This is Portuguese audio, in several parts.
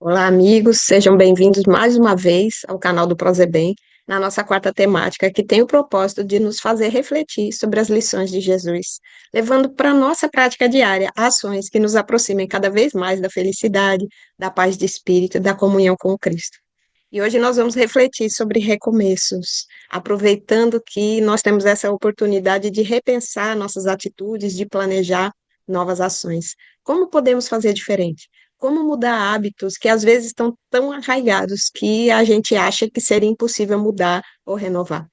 Olá, amigos, sejam bem-vindos mais uma vez ao canal do Prozebem, na nossa quarta temática, que tem o propósito de nos fazer refletir sobre as lições de Jesus, levando para a nossa prática diária ações que nos aproximem cada vez mais da felicidade, da paz de espírito, da comunhão com o Cristo. E hoje nós vamos refletir sobre recomeços, aproveitando que nós temos essa oportunidade de repensar nossas atitudes, de planejar novas ações. Como podemos fazer diferente? Como mudar hábitos que às vezes estão tão arraigados que a gente acha que seria impossível mudar ou renovar?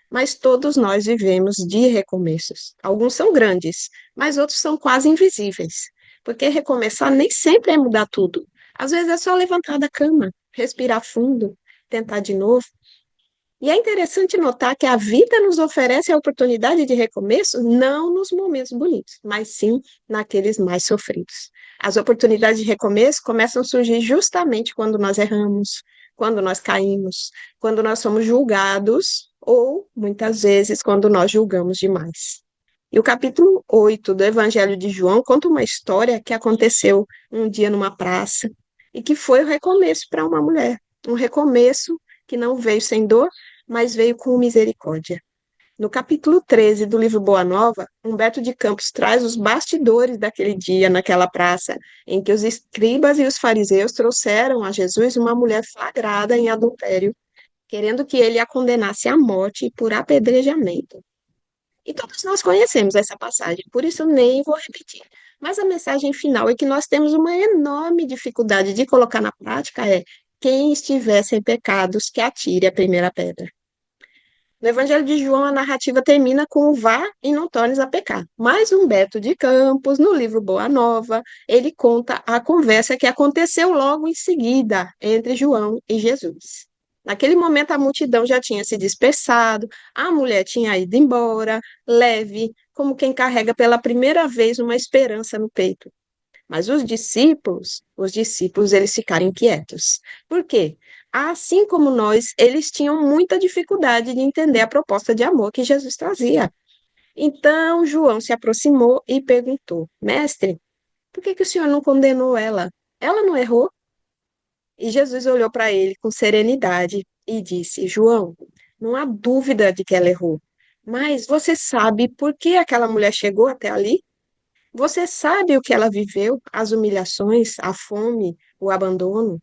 Mas todos nós vivemos de recomeços. Alguns são grandes, mas outros são quase invisíveis. Porque recomeçar nem sempre é mudar tudo. Às vezes é só levantar da cama, respirar fundo, tentar de novo. E é interessante notar que a vida nos oferece a oportunidade de recomeço não nos momentos bonitos, mas sim naqueles mais sofridos. As oportunidades de recomeço começam a surgir justamente quando nós erramos, quando nós caímos, quando nós somos julgados ou, muitas vezes, quando nós julgamos demais. E o capítulo 8 do Evangelho de João conta uma história que aconteceu um dia numa praça e que foi o recomeço para uma mulher. Um recomeço que não veio sem dor, mas veio com misericórdia. No capítulo 13 do livro Boa Nova, Humberto de Campos traz os bastidores daquele dia naquela praça, em que os escribas e os fariseus trouxeram a Jesus uma mulher flagrada em adultério, querendo que ele a condenasse à morte por apedrejamento. E todos nós conhecemos essa passagem, por isso nem vou repetir. Mas a mensagem final é que nós temos uma enorme dificuldade de colocar na prática é quem estiver sem pecados, que atire a primeira pedra. No Evangelho de João, a narrativa termina com o vá e não tornes a pecar. Mas Humberto de Campos, no livro Boa Nova, ele conta a conversa que aconteceu logo em seguida entre João e Jesus. Naquele momento, a multidão já tinha se dispersado, a mulher tinha ido embora, leve, como quem carrega pela primeira vez uma esperança no peito. Mas os discípulos, eles ficaram inquietos. Por quê? Assim como nós, eles tinham muita dificuldade de entender a proposta de amor que Jesus trazia. Então, João se aproximou e perguntou: Mestre, por que o senhor não condenou ela? Ela não errou? E Jesus olhou para ele com serenidade e disse: João, não há dúvida de que ela errou. Mas você sabe por que aquela mulher chegou até ali? Você sabe o que ela viveu, as humilhações, a fome, o abandono?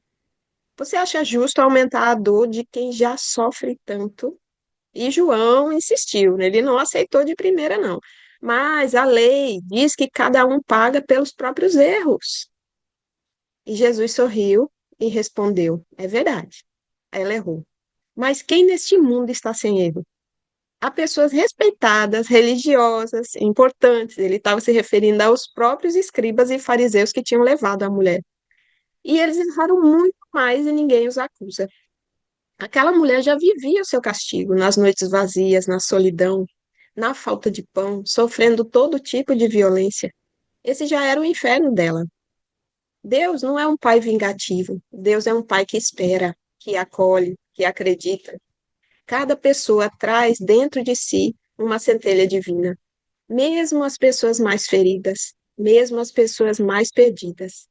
Você acha justo aumentar a dor de quem já sofre tanto? E João insistiu, né? Ele não aceitou de primeira, não. Mas a lei diz que cada um paga pelos próprios erros. E Jesus sorriu e respondeu: É verdade, ela errou. Mas quem neste mundo está sem erro? Há pessoas respeitadas, religiosas, importantes. Ele estava se referindo aos próprios escribas e fariseus que tinham levado a mulher. E eles erraram muito mais e ninguém os acusa. Aquela mulher já vivia o seu castigo nas noites vazias, na solidão, na falta de pão, sofrendo todo tipo de violência. Esse já era o inferno dela. Deus não é um pai vingativo. Deus é um pai que espera, que acolhe, que acredita. Cada pessoa traz dentro de si uma centelha divina, mesmo as pessoas mais feridas, mesmo as pessoas mais perdidas.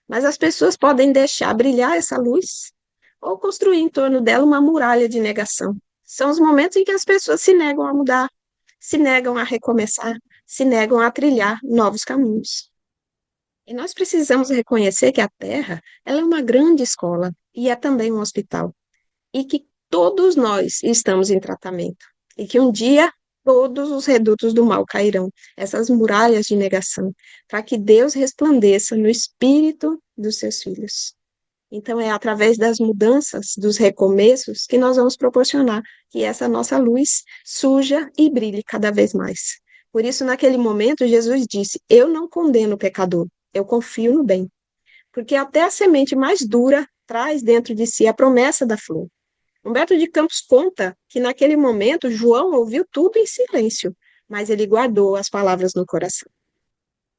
Mas as pessoas podem deixar brilhar essa luz ou construir em torno dela uma muralha de negação. São os momentos em que as pessoas se negam a mudar, se negam a recomeçar, se negam a trilhar novos caminhos. E nós precisamos reconhecer que a Terra, ela é uma grande escola e é também um hospital. E que todos nós estamos em tratamento. E que um dia todos os redutos do mal cairão, essas muralhas de negação, para que Deus resplandeça no espírito dos seus filhos. Então, é através das mudanças, dos recomeços, que nós vamos proporcionar que essa nossa luz surja e brilhe cada vez mais. Por isso, naquele momento, Jesus disse: Eu não condeno o pecador, eu confio no bem. Porque até a semente mais dura traz dentro de si a promessa da flor. Humberto de Campos conta que naquele momento João ouviu tudo em silêncio, mas ele guardou as palavras no coração.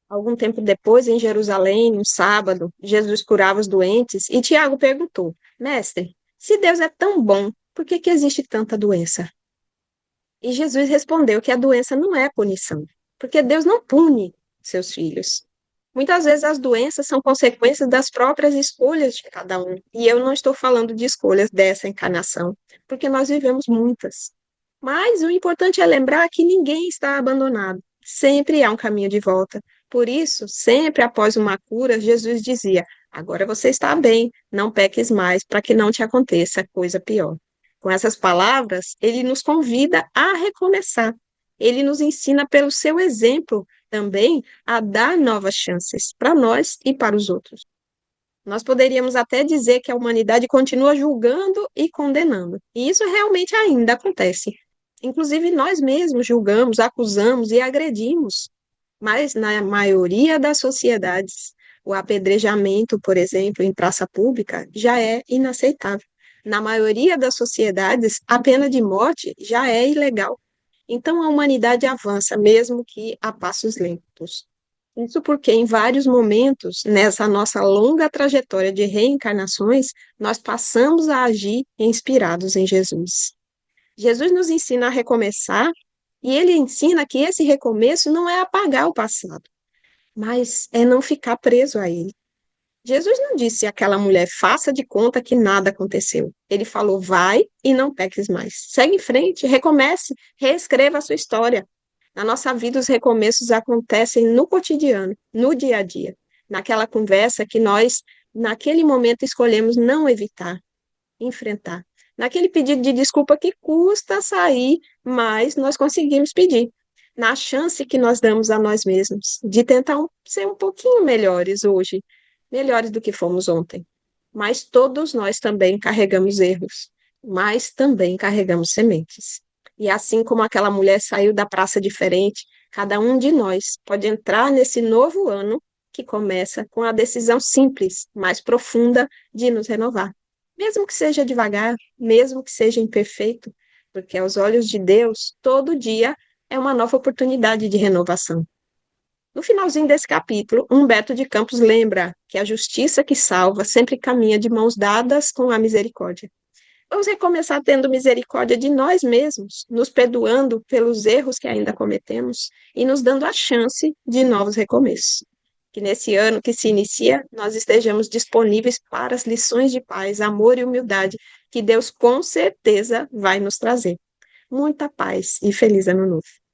Algum tempo depois, em Jerusalém, um sábado, Jesus curava os doentes e Tiago perguntou: Mestre, se Deus é tão bom, por que existe tanta doença? E Jesus respondeu que a doença não é punição, porque Deus não pune seus filhos, Muitas vezes as doenças são consequências das próprias escolhas de cada um. E eu não estou falando de escolhas dessa encarnação, porque nós vivemos muitas. Mas o importante é lembrar que ninguém está abandonado. Sempre há um caminho de volta. Por isso, sempre após uma cura, Jesus dizia: agora você está bem, não peques mais, para que não te aconteça coisa pior. Com essas palavras, ele nos convida a recomeçar. Ele nos ensina pelo seu exemplo também a dar novas chances para nós e para os outros. Nós poderíamos até dizer que a humanidade continua julgando e condenando, e isso realmente ainda acontece. Inclusive, nós mesmos julgamos, acusamos e agredimos, mas na maioria das sociedades, o apedrejamento, por exemplo, em praça pública, já é inaceitável. Na maioria das sociedades, a pena de morte já é ilegal. Então, a humanidade avança, mesmo que a passos lentos. Isso porque, em vários momentos, nessa nossa longa trajetória de reencarnações, nós passamos a agir inspirados em Jesus. Jesus nos ensina a recomeçar, e ele ensina que esse recomeço não é apagar o passado, mas é não ficar preso a ele. Jesus não disse àquela mulher, faça de conta que nada aconteceu. Ele falou, vai e não peques mais. Segue em frente, recomece, reescreva a sua história. Na nossa vida, os recomeços acontecem no cotidiano, no dia a dia. Naquela conversa que nós, naquele momento, escolhemos não evitar, enfrentar. Naquele pedido de desculpa que custa sair, mas nós conseguimos pedir. Na chance que nós damos a nós mesmos de tentar ser um pouquinho melhores hoje, melhores do que fomos ontem. Mas todos nós também carregamos erros, mas também carregamos sementes. E assim como aquela mulher saiu da praça diferente, cada um de nós pode entrar nesse novo ano que começa com a decisão simples, mas profunda de nos renovar. Mesmo que seja devagar, mesmo que seja imperfeito, porque aos olhos de Deus, todo dia é uma nova oportunidade de renovação. No finalzinho desse capítulo, Humberto de Campos lembra que a justiça que salva sempre caminha de mãos dadas com a misericórdia. Vamos recomeçar tendo misericórdia de nós mesmos, nos perdoando pelos erros que ainda cometemos e nos dando a chance de novos recomeços. Que nesse ano que se inicia, nós estejamos disponíveis para as lições de paz, amor e humildade que Deus com certeza vai nos trazer. Muita paz e feliz ano novo.